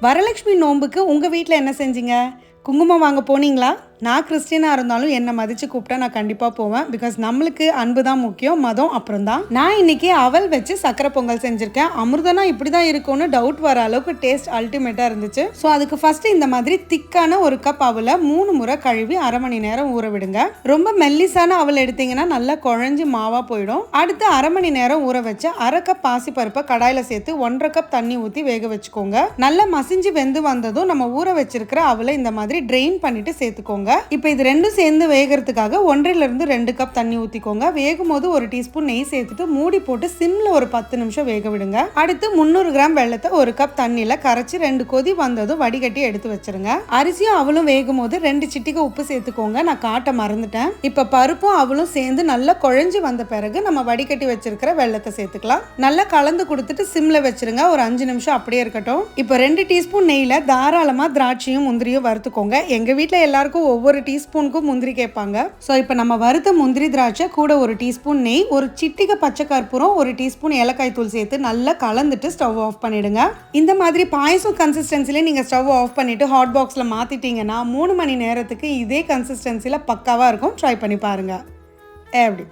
வரலட்சுமி நோன்புக்கு உங்கள் வீட்டில் என்ன செஞ்சீங்க? குங்குமம் வாங்க போனீங்களா? நான் கிறிஸ்டினாக இருந்தாலும் என்னை மதித்து கூப்பிட்டா நான் கண்டிப்பாக போவேன். பிகாஸ் நம்மளுக்கு அன்பு தான் முக்கியம், மதம் அப்புறம் தான். நான் இன்னைக்கு அவல் வச்சு சக்கரை பொங்கல் செஞ்சுருக்கேன். அமிர்தனா இப்படி தான் இருக்கும்னு டவுட் வர அளவுக்கு டேஸ்ட் அல்டிமேட்டாக இருந்துச்சு. ஸோ அதுக்கு ஃபஸ்ட்டு இந்த மாதிரி திக்கான ஒரு கப் அவலை 3 முறை கழுவி அரை மணி நேரம் ஊற விடுங்க. ரொம்ப மெல்லிசான அவல் எடுத்தீங்கன்னா நல்லா குழஞ்சி மாவாக போயிடும். அடுத்து அரை மணி நேரம் ஊற வச்சு அரை கப் பாசிப்பருப்பை கடாயில் சேர்த்து 1.5 கப் தண்ணி ஊற்றி வேக வச்சுக்கோங்க. நல்லா மசிஞ்சு வெந்து வந்ததும் நம்ம ஊற வச்சிருக்கிற அவலை இந்த மாதிரி ட்ரெயின் பண்ணிட்டு சேர்த்துக்கோங்க. இப்போ இது ரெண்டும் சேர்ந்து வேகிறதுக்காக 1.5 to 2 கப் தண்ணி ஊற்றிக்கோங்க. வேகும் போது 1 டீஸ்பூன் நெய் சேர்த்துட்டு மூடி போட்டு சிம்ல ஒரு 10 நிமிஷம் வேக விடுங்க. அடுத்து 300 கிராம் வெள்ளத்தை 1 கப் தண்ணியில் கரைச்சி 2 கொதி வந்ததும் வடிகட்டி எடுத்து வச்சிருங்க. அரிசியும் அவளும் வேகும் போது 2 சிட்டிகை உப்பு சேர்த்துக்கோங்க. நான் காட்ட மறந்துட்டேன். இப்போ பருப்பும் அவளும் சேர்ந்து நல்லா குழஞ்சி வந்த பிறகு நம்ம வடிகட்டி வச்சிருக்கிற வெள்ளத்தை சேர்த்துக்கலாம். நல்லா கலந்து கொடுத்துட்டு சிம்ல வச்சிருங்க. ஒரு 5 நிமிஷம் அப்படியே இருக்கட்டும். இப்போ 2 டீஸ்பூன் நெய்ல தாராளமா திராட்சையும் முந்திரியும் வறுத்துக்கோங்க. எங்க வீட்டில் எல்லாருக்கும் ஒவ்வொரு டீஸ்பூனுக்கும் முந்திரி கேட்பாங்க. ஸோ இப்போ நம்ம வறுத்த முந்திரி திராட்சை கூட 1 டீஸ்பூன் நெய், 1 சிட்டிகை பச்சை கற்பூரம், 1 டீஸ்பூன் ஏலக்காய் தூள் சேர்த்து நல்லா கலந்துட்டு ஸ்டவ் ஆஃப் பண்ணிடுங்க. இந்த மாதிரி பாயசம் கன்சிஸ்டன்சில நீங்க ஸ்டவ் ஆஃப் பண்ணிட்டு ஹாட் பாக்ஸ்ல மாத்திட்டீங்கன்னா 3 மணி நேரத்துக்கு இதே கன்சிஸ்டன்சில பக்காவா இருக்கும். ட்ரை பண்ணி பாருங்க. எப்படி